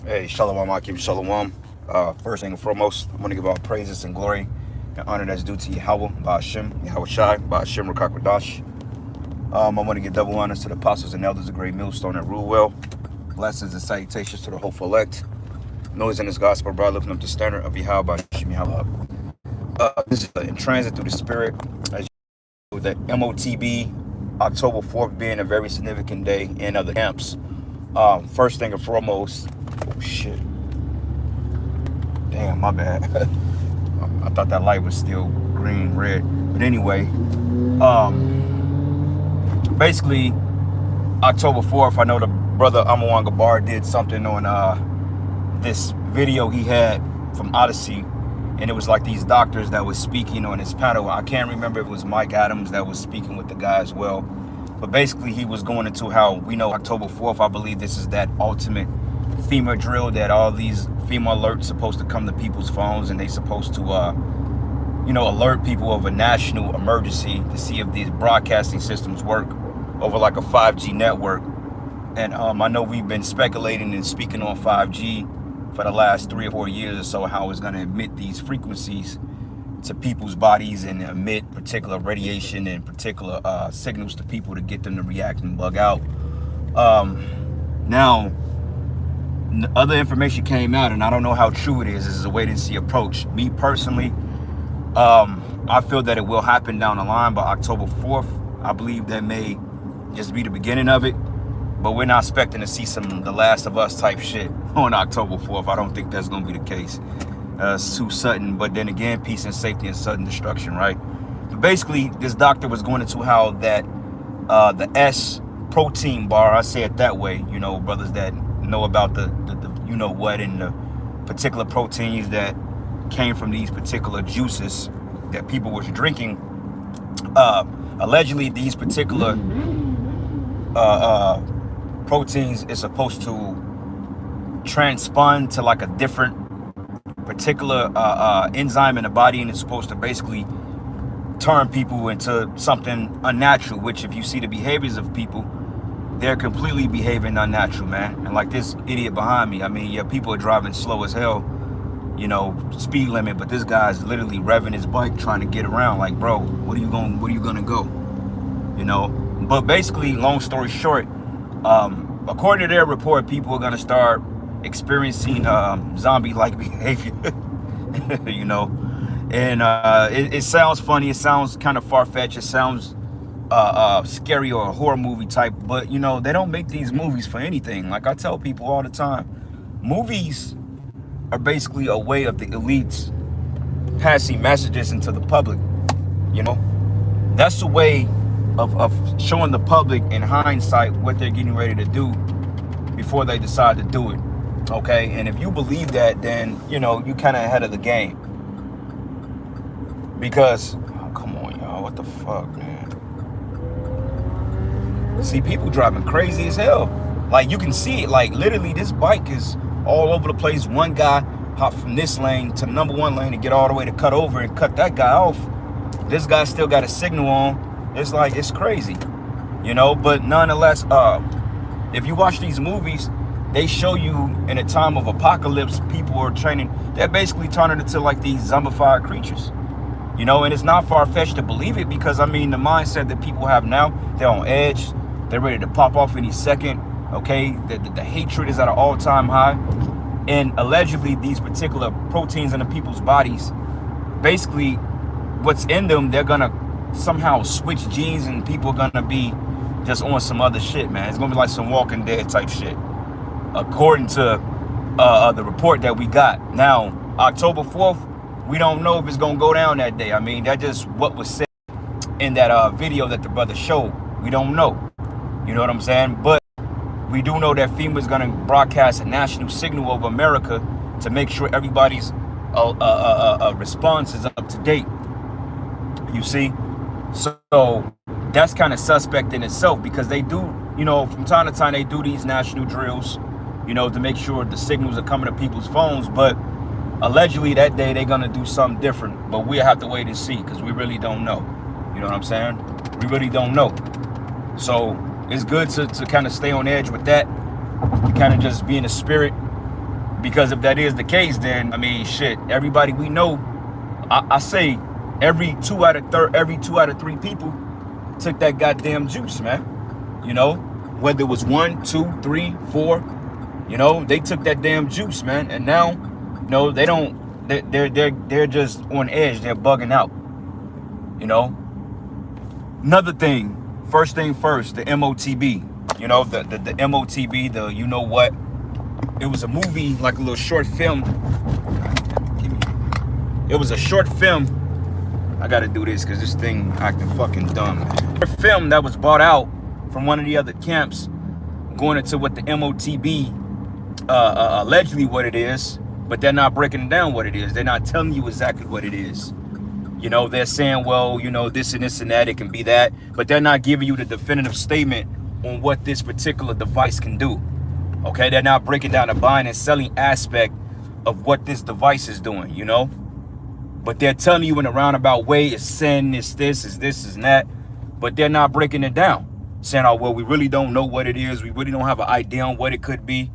Hey, Shalom, Akim, Shalom. First thing and foremost, I want to give all praises and glory and honor that's due to Yahweh, Ba'ashem, Yahweh Shai, Ba'ashem, Rakakwadash. I want to give double honors to the apostles and elders of Great Millstone that rule well. Blessings and salutations to the hopeful elect. Noise in this gospel, brother, lifting up the standard of Yahweh, Ba'ashem, Yahweh. This is in transit through the spirit. As you know, the motb, October 4th being a very significant day in other camps. First thing and foremost, oh shit. Damn, my bad. I thought that light was still green, red. But anyway, basically, October 4th, I know the brother Amawan Gabar did something on this video he had from Odyssey. And it was like these doctors that was speaking on his panel. I can't remember if it was Mike Adams that was speaking with the guy as well. But basically, he was going into how we know October 4th, I believe this is that ultimate FEMA drill that all these FEMA alerts supposed to come to people's phones, and they supposed to, alert people of a national emergency to see if these broadcasting systems work over like a 5G network. And I know we've been speculating and speaking on 5G for the last 3 or 4 years or so, how it's going to emit these frequencies to people's bodies and emit particular radiation and particular signals to people to get them to react and bug out. Now, other information came out, and I don't know how true it is. This is a wait and see approach. Me personally, I feel that it will happen down the line by October 4th. I believe that may just be the beginning of it, but we're not expecting to see some The Last of Us type shit on October 4th. I don't think that's going to be the case. It's too sudden, but then again, peace and safety and sudden destruction, right? But basically, this doctor was going into how that the S protein bar, I say it that way, brothers that know about the what and the particular proteins that came from these particular juices that people was drinking. Allegedly, these particular proteins is supposed to transpond to like a different particular enzyme in the body, and it's supposed to basically turn people into something unnatural, which if you see the behaviors of people, they're completely behaving unnatural, man. And like this idiot behind me, I mean, yeah, people are driving slow as hell, speed limit, but this guy's literally revving his bike trying to get around. Like, bro, where are you gonna go? But basically, long story short, according to their report, people are gonna start experiencing zombie-like behavior. And it sounds funny, it sounds kind of far-fetched, it sounds scary or a horror movie type, but they don't make these movies for anything. Like I tell people all the time, movies are basically a way of the elites passing messages into the public. That's a way of showing the public in hindsight what they're getting ready to do before they decide to do it. Okay, and if you believe that, then you kind of ahead of the game. Because come on, y'all, what the fuck, man? See, people driving crazy as hell. Like, you can see it. Like, literally, this bike is all over the place. One guy hopped from this lane to the number one lane to get all the way to cut over and cut that guy off. This guy still got a signal on. It's like, it's crazy, but nonetheless, if you watch these movies, they show you in a time of apocalypse, people are training. They're basically turning into like these zombified creatures, and it's not far-fetched to believe it, because I mean, the mindset that people have now, they're on edge. They're ready to pop off any second. Okay, the hatred is at an all-time high, and allegedly these particular proteins in the people's bodies, basically what's in them, they're gonna somehow switch genes, and people are gonna be just on some other shit, man. It's gonna be like some Walking Dead type shit, according to the report that we got. Now, October 4th, we don't know if it's gonna go down that day. I mean, that's just what was said in that video that the brother showed. We don't know. You know what I'm saying? But we do know that FEMA is gonna broadcast a national signal over America to make sure everybody's response is up to date. You see? So that's kind of suspect in itself, because they do, from time to time, they do these national drills, to make sure the signals are coming to people's phones. But allegedly that day they're gonna do something different. But we'll have to wait and see, because we really don't know. You know what I'm saying? We really don't know. So it's good to kind of stay on edge with that, to kind of just be in the spirit Because if that is the case, then I mean, shit, everybody we know, I say every two out of three people took that goddamn juice, man. You know, whether it was 1, 2, 3, 4, you know, they took that damn juice, man. And now, you know, they don't. They're just on edge. They're bugging out. You know. Another thing. First thing first. The MOTB. You know, the MOTB. The you know what? It was a movie, like a little short film. It was a short film. I gotta do this because this thing acting fucking dumb, man. A film that was bought out from one of the other camps, going into what the MOTB allegedly what it is, but they're not breaking down what it is. They're not telling you exactly what it is. You know, they're saying, well, you know, this and this and that, it can be that, but they're not giving you the definitive statement on what this particular device can do. Okay, they're not breaking down the buying and selling aspect of what this device is doing, you know? But they're telling you in a roundabout way, it's sin, it's this, it's this, it's that, but they're not breaking it down. Saying, oh, well, we really don't know what it is. We really don't have an idea on what it could be.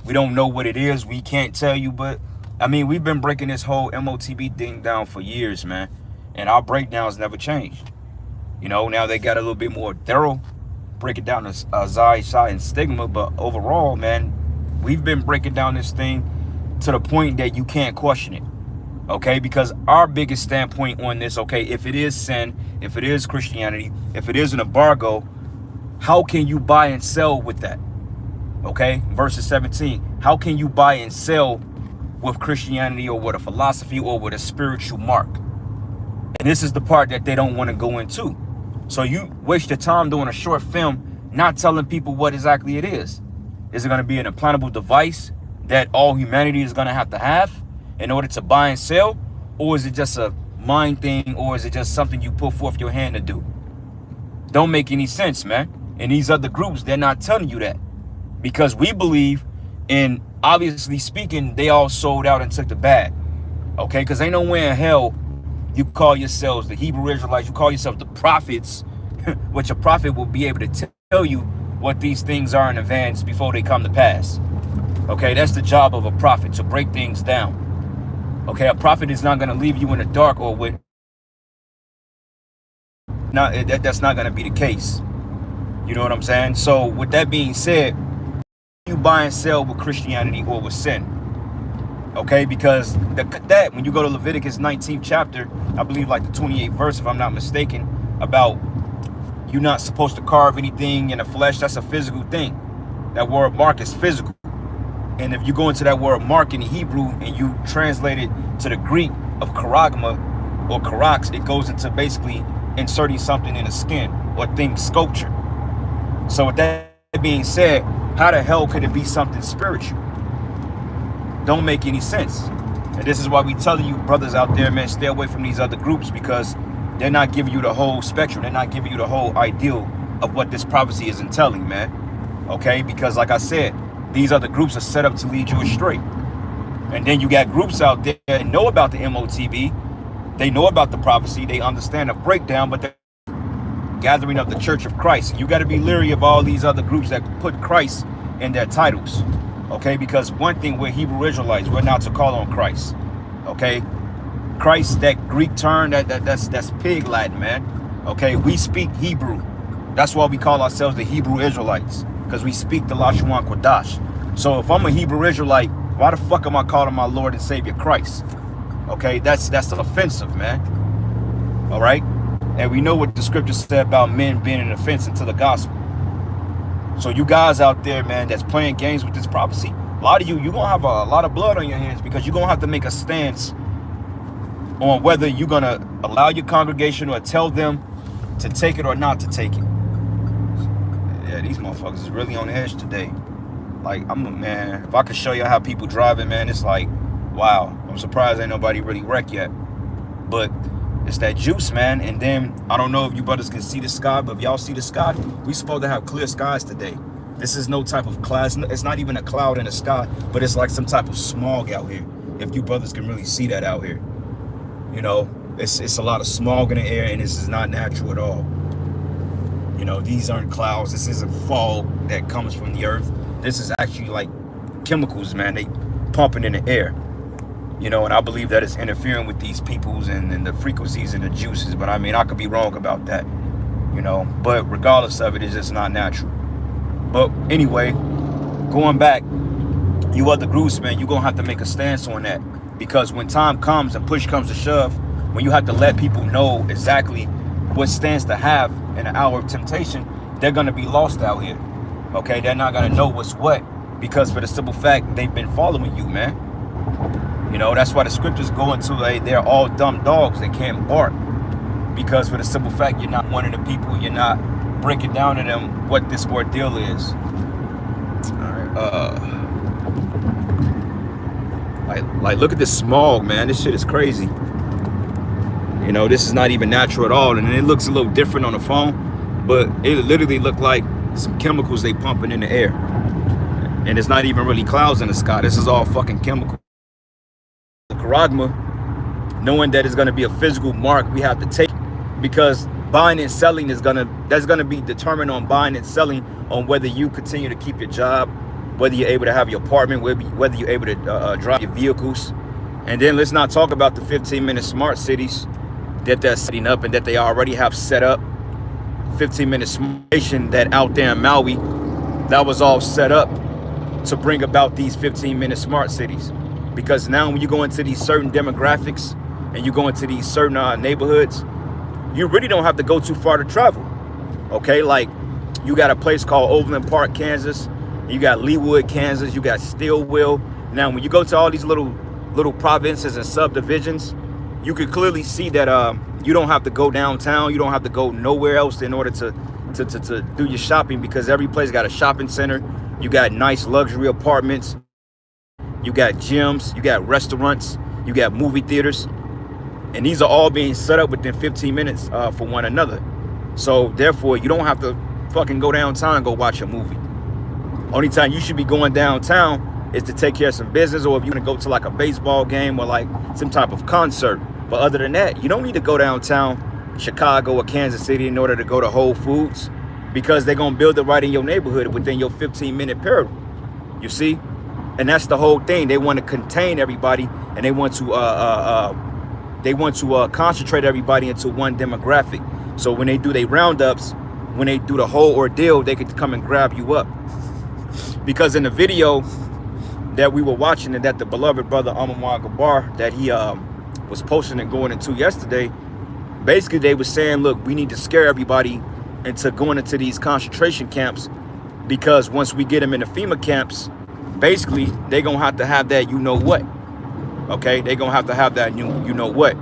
We don't know what it is. We can't tell you, but I mean, we've been breaking this whole MOTB thing down for years, man. And our breakdowns never changed. You know, now they got a little bit more thorough, break it down to Zai, Shai, and Stigma. But overall, man, we've been breaking down this thing to the point that you can't question it. Okay, because our biggest standpoint on this, okay, if it is sin, if it is Christianity, if it is an embargo, how can you buy and sell with that? Okay, verses 17, how can you buy and sell with Christianity or with a philosophy or with a spiritual mark? And this is the part that they don't want to go into. So you waste your time doing a short film, not telling people what exactly it is. Is it going to be an implantable device that all humanity is going to have in order to buy and sell? Or is it just a mind thing? Or is it just something you put forth your hand to do? Don't make any sense, man. And these other groups, they're not telling you that. Because we believe in, obviously speaking, they all sold out and took the bag. Okay, because ain't nowhere in hell you call yourselves the Hebrew Israelites, you call yourself the prophets, which a prophet will be able to tell you what these things are in advance before they come to pass. Okay, that's the job of a prophet, to break things down. Okay, a prophet is not going to leave you in the dark or with... That's not going to be the case. You know what I'm saying? So with that being said, you buy and sell with Christianity or with sin. Okay, because that when you go to Leviticus 19th chapter, I believe like the 28th verse, if I'm not mistaken, about you're not supposed to carve anything in the flesh. That's a physical thing. That word mark is physical. And if you go into that word mark in the Hebrew and you translate it to the Greek of charagma or charax, it goes into basically inserting something in the skin or thing sculpture. So with that being said, how the hell could it be something spiritual? Don't make any sense. And this is why we tell you, brothers out there, man, stay away from these other groups, because they're not giving you the whole spectrum. They're not giving you the whole ideal of what this prophecy is entailing, man. Okay, because like I said, these other groups are set up to lead you astray. And then you got groups out there that know about the MOTB. They know about the prophecy. They understand the breakdown, but they're gathering of the Church of Christ. You got to be leery of all these other groups that put Christ in their titles. Okay, because one thing, we're Hebrew Israelites. We're not to call on Christ. Okay, Christ, that Greek term, that's pig Latin, man. Okay, we speak Hebrew. That's why we call ourselves the Hebrew Israelites, because we speak the Lashon Kodash. So if I'm a Hebrew Israelite, why the fuck am I calling my Lord and Savior Christ? Okay, that's offensive, man. All right, and we know what the scriptures said about men being an offense to the gospel. So you guys out there, man, that's playing games with this prophecy, a lot of you're going to have a lot of blood on your hands, because you're going to have to make a stance on whether you're going to allow your congregation or tell them to take it or not to take it. Yeah, these motherfuckers is really on edge today. Like, man, if I could show you how people driving, man, it's like, wow. I'm surprised ain't nobody really wrecked yet. But it's that juice, man. And then I don't know if you brothers can see the sky, but if y'all see the sky, we supposed to have clear skies today. This is no type of cloud. It's not even a cloud in the sky, but it's like some type of smog out here. If you brothers can really see that out here, you know, it's a lot of smog in the air, and this is not natural at all. You know, these aren't clouds. This isn't fog that comes from the earth. This is actually like chemicals, man. pumping in the air. You know, and I believe that it's interfering with these peoples and the frequencies and the juices. But I mean, I could be wrong about that, you know. But regardless of it, it's just not natural. But anyway, going back, you other groups, man, you're going to have to make a stance on that. Because when time comes and push comes to shove, when you have to let people know exactly what stance to have in an hour of temptation, they're going to be lost out here. Okay? They're not going to know what's what. Because for the simple fact, they've been following you, man. You know, that's why the scriptures go into they're all dumb dogs. They can't bark. Because for the simple fact, you're not one of the people. You're not breaking down to them what this ordeal is. All right. Like, look at this smog, man. This shit is crazy. You know, this is not even natural at all. And it looks a little different on the phone. But it literally looked like some chemicals they pumping in the air. And it's not even really clouds in the sky. This is all fucking chemical. Charagma, knowing that it's going to be a physical mark we have to take, because buying and selling is that's gonna be determined on buying and selling on whether you continue to keep your job, whether you're able to have your apartment, whether you're able to drive your vehicles. And then let's not talk about the 15-minute smart cities that they're setting up and that they already have set up. 15-minute smart station that out there in Maui, that was all set up to bring about these 15-minute smart cities. Because now when you go into these certain demographics and you go into these certain neighborhoods, you really don't have to go too far to travel. Okay, like you got a place called Overland Park, Kansas. You got Leawood, Kansas. You got Stillwell. Now, when you go to all these little provinces and subdivisions, you can clearly see that you don't have to go downtown. You don't have to go nowhere else in order to do your shopping, because every place got a shopping center. You got nice luxury apartments. You got gyms, you got restaurants, you got movie theaters, and these are all being set up within 15 minutes for one another. So therefore, you don't have to fucking go downtown and go watch a movie. Only time you should be going downtown is to take care of some business, or if you're gonna go to like a baseball game or like some type of concert. But other than that, you don't need to go downtown Chicago or Kansas City in order to go to Whole Foods, because they're gonna build it right in your neighborhood within your 15-minute period. You see? And that's the whole thing. They want to contain everybody, and they want to concentrate everybody into one demographic. So when they do their roundups, when they do the whole ordeal, they could come and grab you up. Because in the video that we were watching, and that the beloved brother Amamar Gabar that he was posting and going into yesterday, basically they were saying, look, we need to scare everybody into going into these concentration camps, because once we get them in the FEMA camps, basically they're gonna have to have that you know what. Okay, they're gonna have to have that you know what.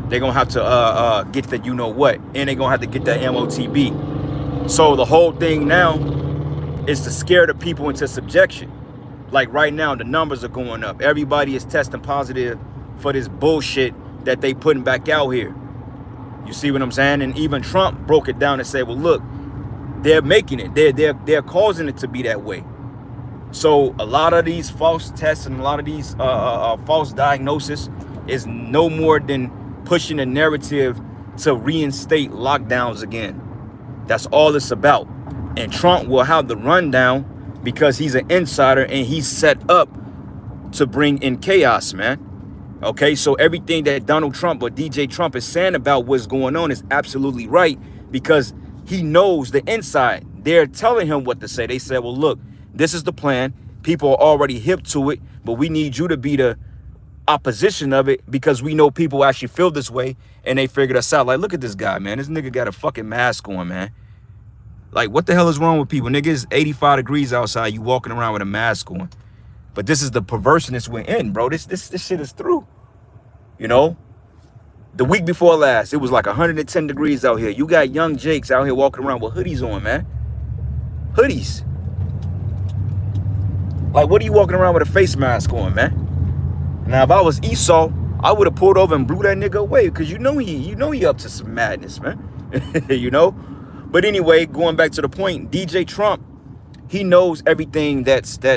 They're gonna have to get that you know what, and they're gonna have to get that motb. So the whole thing now is to scare the people into subjection. Like right now, the numbers are going up. Everybody is testing positive for this bullshit that they putting back out here. You see what I'm saying? And even Trump broke it down and said, well, look, they're making it. They're causing it to be that way. So a lot of these false tests and a lot of these false diagnoses is no more than pushing a narrative to reinstate lockdowns again. That's all it's about. And Trump will have the rundown because he's an insider and he's set up to bring in chaos, man. Okay, so everything that Donald Trump or DJ Trump is saying about what's going on is absolutely right, because he knows the inside. They're telling him what to say. They said, well, look, this is the plan. People are already hip to it, but we need you to be the opposition of it, because we know people actually feel this way and they figured us out. Like, look at this guy, man. This nigga got a fucking mask on, man. Like, what the hell is wrong with people? Nigga, it's 85 degrees outside. You walking around with a mask on. But this is the perverseness we're in, bro. This shit is through. You know? The week before last, it was like 110 degrees out here. You got young Jakes out here walking around with hoodies on, man. Hoodies. Like, what are you walking around with a face mask on, man? Now, if I was Esau, I would have pulled over and blew that nigga away, because you know he up to some madness, man. You know? But anyway, going back to the point, DJ Trump, he knows everything that's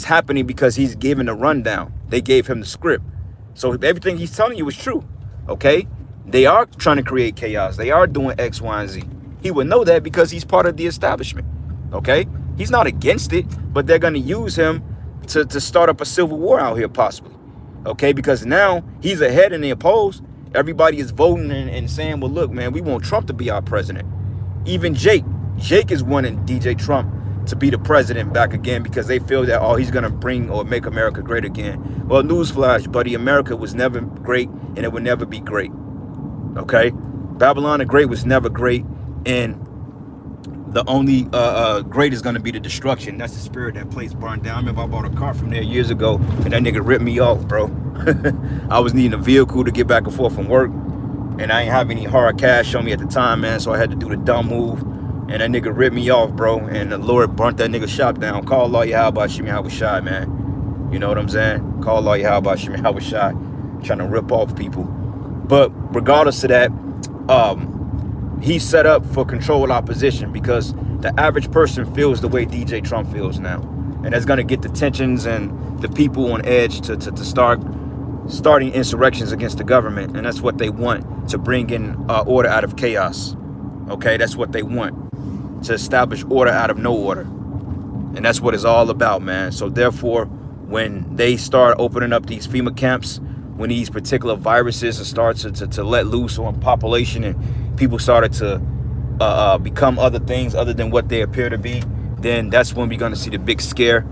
happening because he's given a rundown. They gave him the script. So everything he's telling you is true, okay? They are trying to create chaos. They are doing X, Y, and Z. He would know that because he's part of the establishment, okay? He's not against it, but they're going to use him to start up a civil war out here possibly. Okay, because now he's ahead in the opposed. Everybody is voting and saying, well, look, man, we want Trump to be our president. Even Jake is wanting DJ Trump to be the president back again because they feel that, oh, he's going to bring or make America great again. Well, newsflash, buddy, America was never great and it would never be great. Okay? Babylon the Great was never great, and the only great is going to be the destruction. That's the spirit that place burned down. I remember I bought a car from there years ago, and that nigga ripped me off, bro. I was needing a vehicle to get back and forth from work, and I ain't have any hard cash on me at the time, man, so I had to do the dumb move, and that nigga ripped me off, bro, and the Lord burnt that nigga shop down. Call lawyer, how about Shimmy How was shot, man? You know what I'm saying? Call lawyer, how about Shimmy How was shot? Trying to rip off people. But regardless of that, he's set up for controlled opposition because the average person feels the way DJ Trump feels now. And that's going to get the tensions and the people on edge to starting insurrections against the government. And that's what they want, to bring in order out of chaos. Okay, that's what they want, to establish order out of no order. And that's what it's all about, man. So therefore, when they start opening up these FEMA camps, when these particular viruses start to let loose on population and people started to become other things other than what they appear to be, then that's when we're going to see the big scare.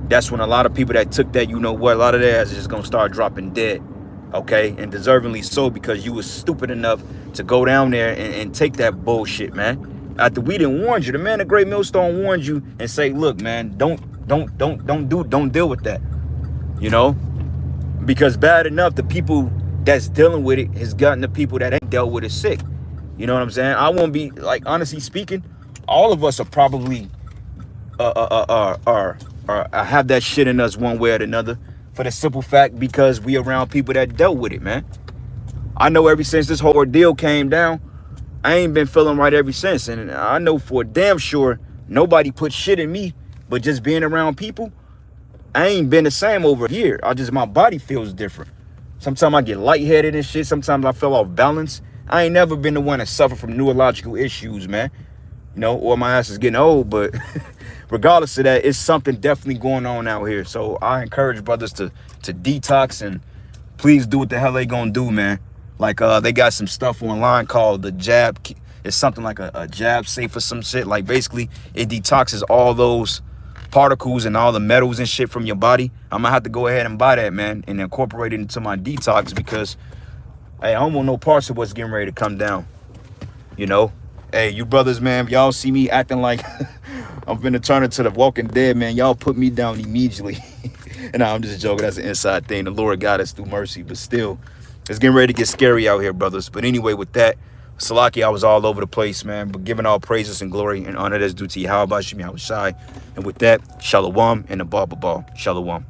That's when a lot of people that took that, you know what, a lot of their ass is just going to start dropping dead. Okay, and deservingly so, because you was stupid enough to go down there and take that bullshit, man. After we didn't warn you, the man of Great Millstone warned you and say, look, man, don't deal with that, you know. Because bad enough, the people that's dealing with it has gotten the people that ain't dealt with it sick. You know what I'm saying? I won't be, like, honestly speaking, all of us are probably have that shit in us one way or another, for the simple fact because we around people that dealt with it, man. I know ever since this whole ordeal came down, I ain't been feeling right ever since. And I know for damn sure nobody put shit in me, but just being around people, I ain't been the same over here. My body feels different. Sometimes I get lightheaded and shit. Sometimes I feel off balance. I ain't never been the one to suffer from neurological issues, man. You know, or my ass is getting old, but regardless of that, it's something definitely going on out here. So I encourage brothers to detox, and please do what the hell they gonna do, man. Like they got some stuff online called the jab. It's something like a jab safe or some shit. Like basically it detoxes all those particles and all the metals and shit from your body. I'm gonna have to go ahead and buy that, man, and incorporate it into my detox, because hey, I don't want no parts of what's getting ready to come down. You know, hey, you brothers, man, if y'all see me acting like I'm finna turn into the Walking Dead, man, y'all put me down immediately. And I'm just joking. That's an inside thing. The Lord got us through mercy, but still, it's getting ready to get scary out here, brothers. But anyway, with that, Salaki, I was all over the place, man, but giving all praises and glory and honor that's due to Yahweh Shemi Hawashai. And with that, Shalom and the Baba Shalom.